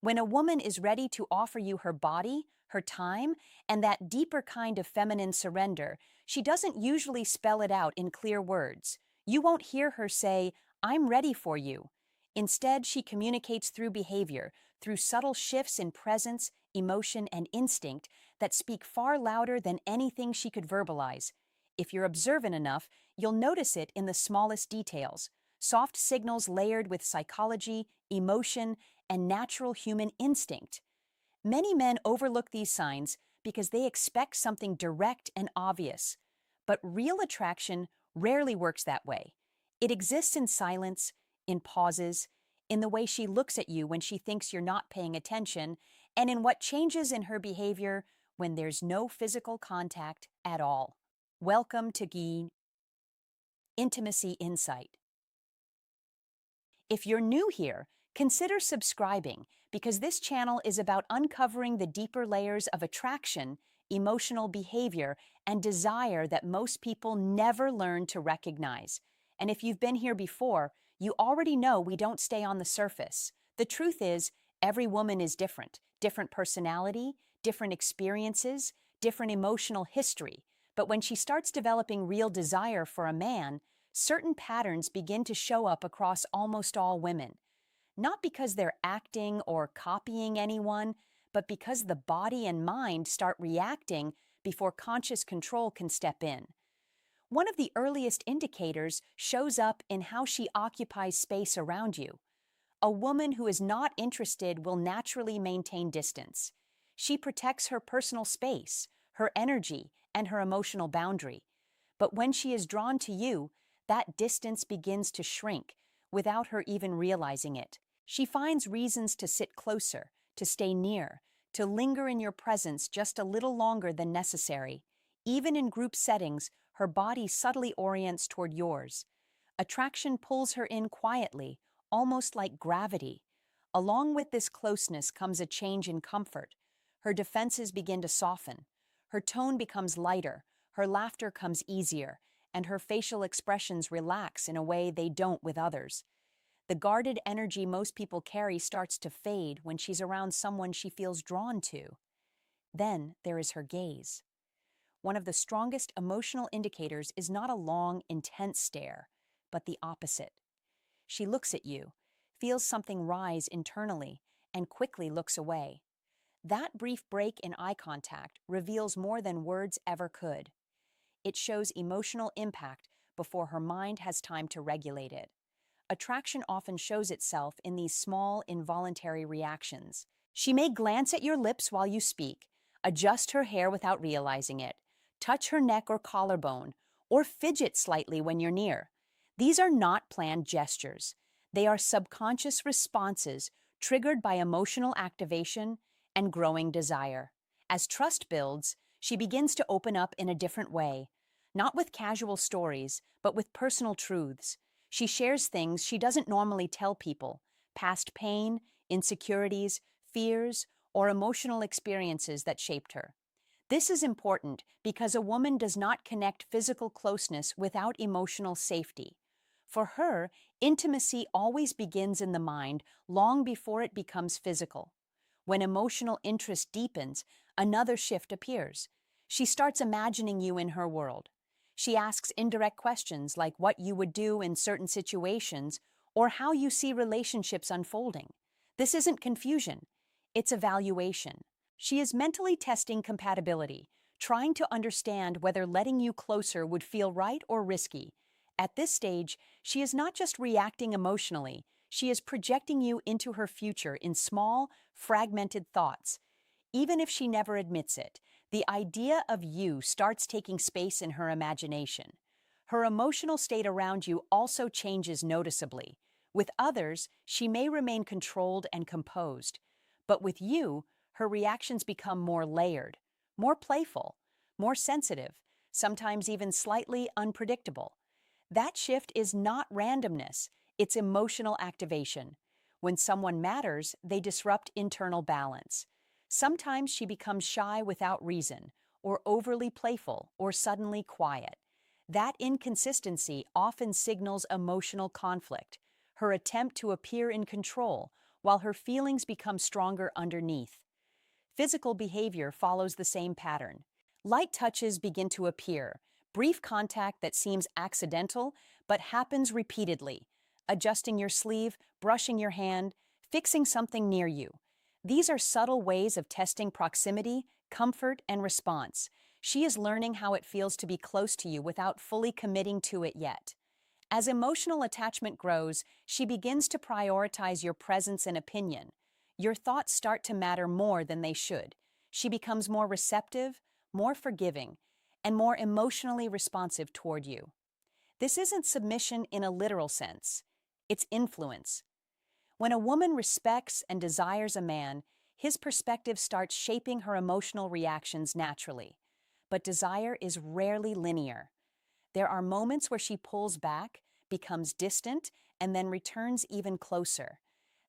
When a woman is ready to offer you her body, her time, and that deeper kind of feminine surrender, she doesn't usually spell it out in clear words. You won't hear her say, "I'm ready for you." Instead, she communicates through behavior, through subtle shifts in presence, emotion, and instinct that speak far louder than anything she could verbalize. If you're observant enough, you'll notice it in the smallest details. Soft signals layered with psychology, emotion, and natural human instinct. Many men overlook these signs because they expect something direct and obvious. But real attraction rarely works that way. It exists in silence, in pauses, in the way she looks at you when she thinks you're not paying attention, and in what changes in her behavior when there's no physical contact at all. Welcome to Intimacy Insight. If you're new here, consider subscribing because this channel is about uncovering the deeper layers of attraction, emotional behavior, and desire that most people never learn to recognize. And if you've been here before, you already know we don't stay on the surface. The truth is, every woman is different, different personality, different experiences, different emotional history. But when she starts developing real desire for a man, certain patterns begin to show up across almost all women. Not because they're acting or copying anyone, but because the body and mind start reacting before conscious control can step in. One of the earliest indicators shows up in how she occupies space around you. A woman who is not interested will naturally maintain distance. She protects her personal space, her energy, and her emotional boundary. But when she is drawn to you, that distance begins to shrink without her even realizing it. She finds reasons to sit closer, to stay near, to linger in your presence just a little longer than necessary. Even in group settings, her body subtly orients toward yours. Attraction pulls her in quietly, almost like gravity. Along with this closeness comes a change in comfort. Her defenses begin to soften. Her tone becomes lighter, her laughter comes easier, and her facial expressions relax in a way they don't with others. The guarded energy most people carry starts to fade when she's around someone she feels drawn to. Then there is her gaze. One of the strongest emotional indicators is not a long, intense stare, but the opposite. She looks at you, feels something rise internally, and quickly looks away. That brief break in eye contact reveals more than words ever could. It shows emotional impact before her mind has time to regulate it. Attraction often shows itself in these small, involuntary reactions. She may glance at your lips while you speak, adjust her hair without realizing it, touch her neck or collarbone, or fidget slightly when you're near. These are not planned gestures. They are subconscious responses triggered by emotional activation and growing desire. As trust builds, she begins to open up in a different way, not with casual stories, but with personal truths. She shares things she doesn't normally tell people, past pain, insecurities, fears, or emotional experiences that shaped her. This is important because a woman does not connect physical closeness without emotional safety. For her, intimacy always begins in the mind long before it becomes physical. When emotional interest deepens, another shift appears. She starts imagining you in her world. She asks indirect questions like what you would do in certain situations or how you see relationships unfolding. This isn't confusion, it's evaluation. She is mentally testing compatibility, trying to understand whether letting you closer would feel right or risky. At this stage, she is not just reacting emotionally, she is projecting you into her future in small, fragmented thoughts. Even if she never admits it, the idea of you starts taking space in her imagination. Her emotional state around you also changes noticeably. With others, she may remain controlled and composed. But with you, her reactions become more layered, more playful, more sensitive, sometimes even slightly unpredictable. That shift is not randomness, it's emotional activation. When someone matters, they disrupt internal balance. Sometimes she becomes shy without reason, or overly playful, or suddenly quiet. That inconsistency often signals emotional conflict, her attempt to appear in control, while her feelings become stronger underneath. Physical behavior follows the same pattern. Light touches begin to appear, brief contact that seems accidental but happens repeatedly. Adjusting your sleeve, brushing your hand, fixing something near you. These are subtle ways of testing proximity, comfort, and response. She is learning how it feels to be close to you without fully committing to it yet. As emotional attachment grows, she begins to prioritize your presence and opinion. Your thoughts start to matter more than they should. She becomes more receptive, more forgiving, and more emotionally responsive toward you. This isn't submission in a literal sense. It's influence. When a woman respects and desires a man, his perspective starts shaping her emotional reactions naturally. But desire is rarely linear. There are moments where she pulls back, becomes distant, and then returns even closer.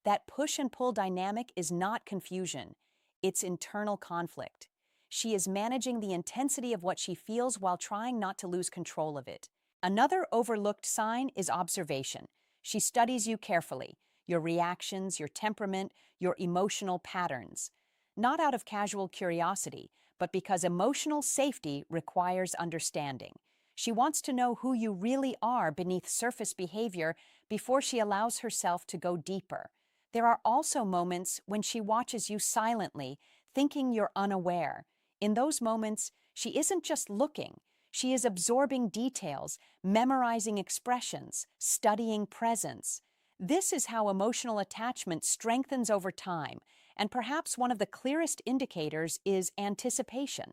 That push and pull dynamic is not confusion, it's internal conflict. She is managing the intensity of what she feels while trying not to lose control of it. Another overlooked sign is observation. She studies you carefully, your reactions, your temperament, your emotional patterns. Not out of casual curiosity, but because emotional safety requires understanding. She wants to know who you really are beneath surface behavior before she allows herself to go deeper. There are also moments when she watches you silently, thinking you're unaware. In those moments, she isn't just looking, she is absorbing details, memorizing expressions, studying presence. This is how emotional attachment strengthens over time, and perhaps one of the clearest indicators is anticipation.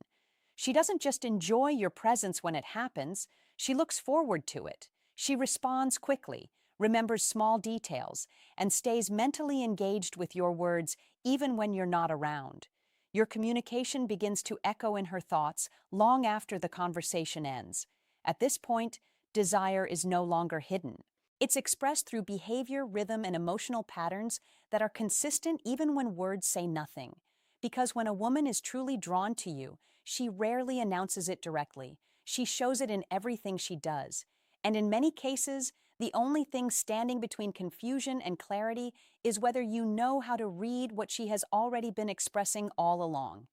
She doesn't just enjoy your presence when it happens, she looks forward to it. She responds quickly, remembers small details, and stays mentally engaged with your words even when you're not around. Your communication begins to echo in her thoughts long after the conversation ends. At this point, desire is no longer hidden. It's expressed through behavior, rhythm, and emotional patterns that are consistent even when words say nothing. Because when a woman is truly drawn to you, she rarely announces it directly. She shows it in everything she does. And in many cases, the only thing standing between confusion and clarity is whether you know how to read what she has already been expressing all along.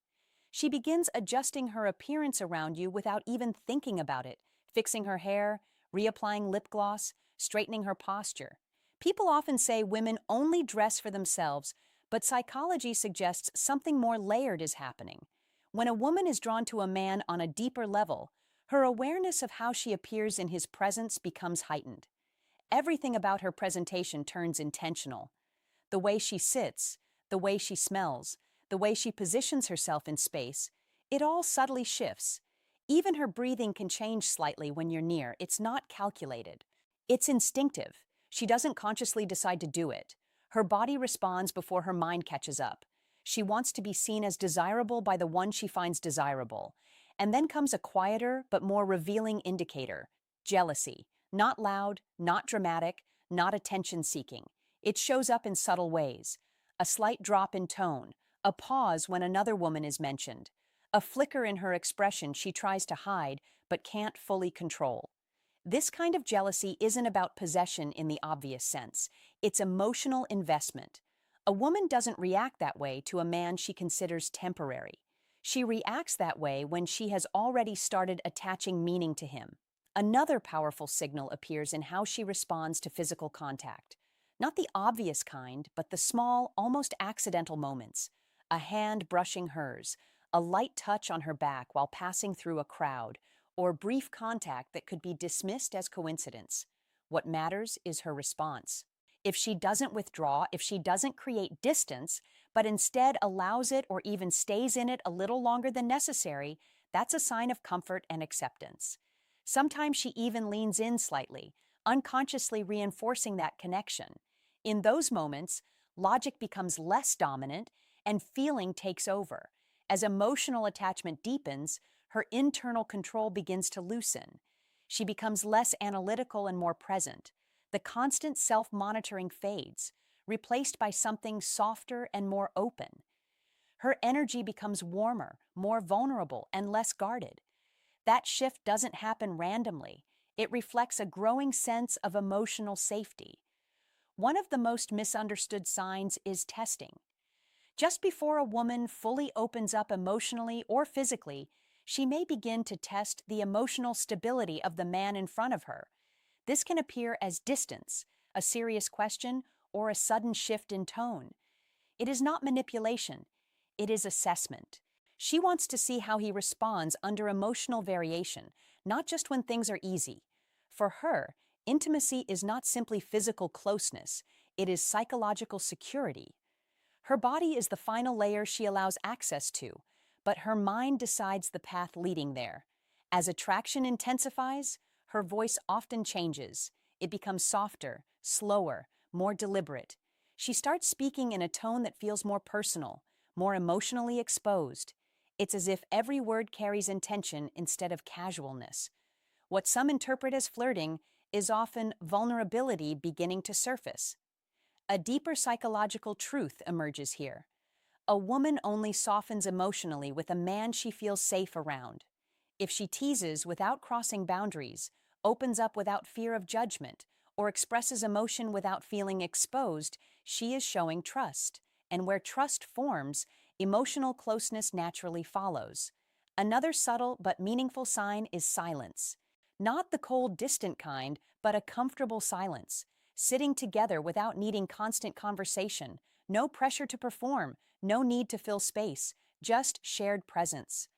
She begins adjusting her appearance around you without even thinking about it, fixing her hair, reapplying lip gloss, straightening her posture. People often say women only dress for themselves, but psychology suggests something more layered is happening. When a woman is drawn to a man on a deeper level, her awareness of how she appears in his presence becomes heightened. Everything about her presentation turns intentional. The way she sits, the way she smells, the way she positions herself in space, it all subtly shifts. Even her breathing can change slightly when you're near. It's not calculated. It's instinctive. She doesn't consciously decide to do it. Her body responds before her mind catches up. She wants to be seen as desirable by the one she finds desirable. And then comes a quieter but more revealing indicator: jealousy. Not loud, not dramatic, not attention-seeking. It shows up in subtle ways. A slight drop in tone, a pause when another woman is mentioned, a flicker in her expression she tries to hide but can't fully control. This kind of jealousy isn't about possession in the obvious sense. It's emotional investment. A woman doesn't react that way to a man she considers temporary. She reacts that way when she has already started attaching meaning to him. Another powerful signal appears in how she responds to physical contact. Not the obvious kind, but the small, almost accidental moments. A hand brushing hers, a light touch on her back while passing through a crowd, or brief contact that could be dismissed as coincidence. What matters is her response. If she doesn't withdraw, if she doesn't create distance, but instead allows it or even stays in it a little longer than necessary, that's a sign of comfort and acceptance. Sometimes she even leans in slightly, unconsciously reinforcing that connection. In those moments, logic becomes less dominant and feeling takes over. As emotional attachment deepens, her internal control begins to loosen. She becomes less analytical and more present. The constant self-monitoring fades, replaced by something softer and more open. Her energy becomes warmer, more vulnerable, and less guarded. That shift doesn't happen randomly. It reflects a growing sense of emotional safety. One of the most misunderstood signs is testing. Just before a woman fully opens up emotionally or physically, she may begin to test the emotional stability of the man in front of her. This can appear as distance, a serious question, or a sudden shift in tone. It is not manipulation, it is assessment. She wants to see how he responds under emotional variation, not just when things are easy. For her, intimacy is not simply physical closeness, it is psychological security. Her body is the final layer she allows access to, but her mind decides the path leading there. As attraction intensifies, her voice often changes. It becomes softer, slower, more deliberate. She starts speaking in a tone that feels more personal, more emotionally exposed. It's as if every word carries intention instead of casualness. What some interpret as flirting is often vulnerability beginning to surface. A deeper psychological truth emerges here. A woman only softens emotionally with a man she feels safe around. If she teases without crossing boundaries, opens up without fear of judgment, or expresses emotion without feeling exposed, she is showing trust. And where trust forms, emotional closeness naturally follows. Another subtle but meaningful sign is silence. Not the cold, distant kind, but a comfortable silence. Sitting together without needing constant conversation, no pressure to perform, no need to fill space, just shared presence.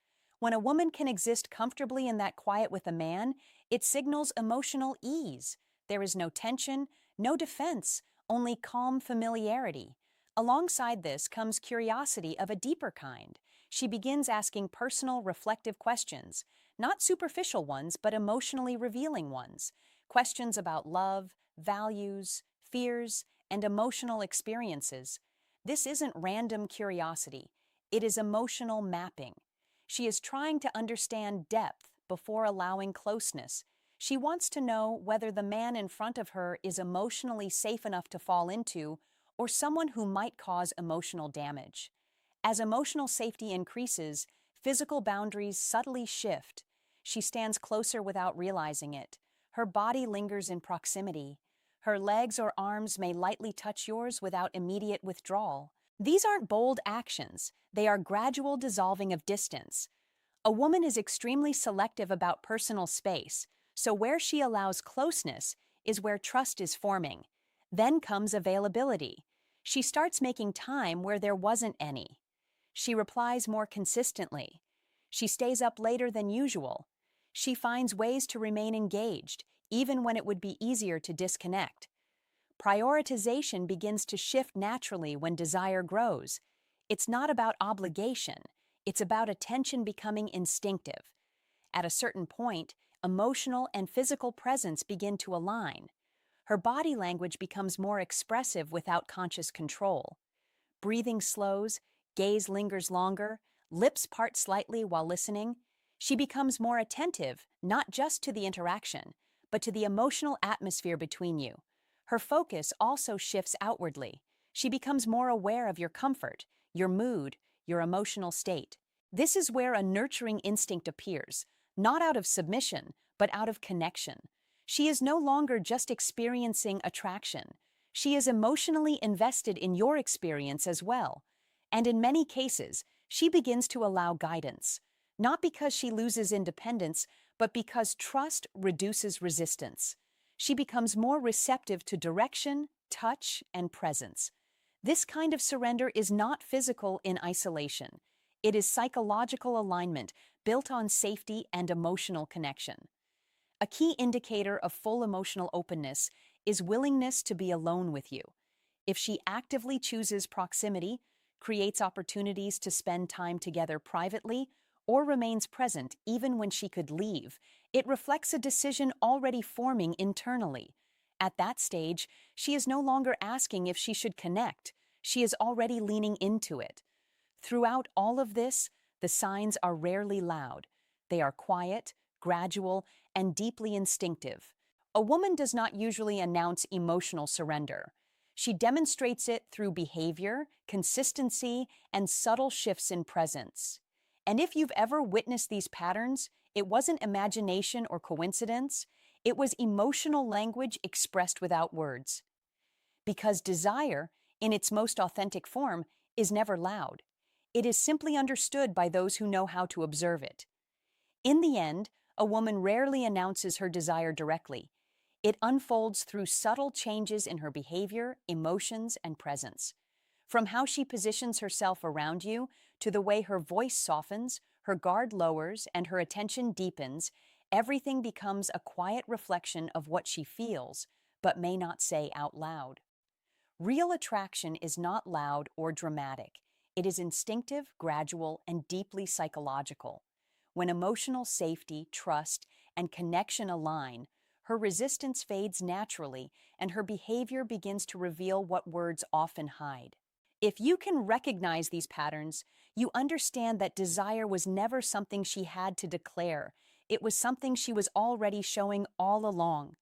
When a woman can exist comfortably in that quiet with a man, it signals emotional ease. There is no tension, no defense, only calm familiarity. Alongside this comes curiosity of a deeper kind. She begins asking personal, reflective questions, not superficial ones, but emotionally revealing ones. Questions about love, values, fears, and emotional experiences. This isn't random curiosity, it is emotional mapping. She is trying to understand depth before allowing closeness. She wants to know whether the man in front of her is emotionally safe enough to fall into or someone who might cause emotional damage. As emotional safety increases, physical boundaries subtly shift. She stands closer without realizing it. Her body lingers in proximity. Her legs or arms may lightly touch yours without immediate withdrawal. These aren't bold actions, they are gradual dissolving of distance. A woman is extremely selective about personal space, so where she allows closeness is where trust is forming. Then comes availability. She starts making time where there wasn't any. She replies more consistently. She stays up later than usual. She finds ways to remain engaged, even when it would be easier to disconnect. Prioritization begins to shift naturally when desire grows. It's not about obligation, it's about attention becoming instinctive. At a certain point, emotional and physical presence begin to align. Her body language becomes more expressive without conscious control. Breathing slows, gaze lingers longer, lips part slightly while listening. She becomes more attentive, not just to the interaction, but to the emotional atmosphere between you. Her focus also shifts outwardly. She becomes more aware of your comfort, your mood, your emotional state. This is where a nurturing instinct appears, not out of submission, but out of connection. She is no longer just experiencing attraction. She is emotionally invested in your experience as well. And in many cases, she begins to allow guidance, not because she loses independence, but because trust reduces resistance. She becomes more receptive to direction, touch, and presence. This kind of surrender is not physical in isolation. It is psychological alignment built on safety and emotional connection. A key indicator of full emotional openness is willingness to be alone with you. If she actively chooses proximity, creates opportunities to spend time together privately, or remains present even when she could leave, it reflects a decision already forming internally. At that stage, she is no longer asking if she should connect, she is already leaning into it. Throughout all of this, the signs are rarely loud. They are quiet, gradual, and deeply instinctive. A woman does not usually announce emotional surrender. She demonstrates it through behavior, consistency, and subtle shifts in presence. And if you've ever witnessed these patterns, it wasn't imagination or coincidence, it was emotional language expressed without words. because desire, in its most authentic form, is never loud. It is simply understood by those who know how to observe it. In the end, a woman rarely announces her desire directly. It unfolds through subtle changes in her behavior, emotions, and presence. From how she positions herself around you to the way her voice softens, her guard lowers, and her attention deepens, everything becomes a quiet reflection of what she feels, but may not say out loud. Real attraction is not loud or dramatic. It is instinctive, gradual, and deeply psychological. When emotional safety, trust, and connection align, her resistance fades naturally and her behavior begins to reveal what words often hide. If you can recognize these patterns, you understand that desire was never something she had to declare. It was something she was already showing all along.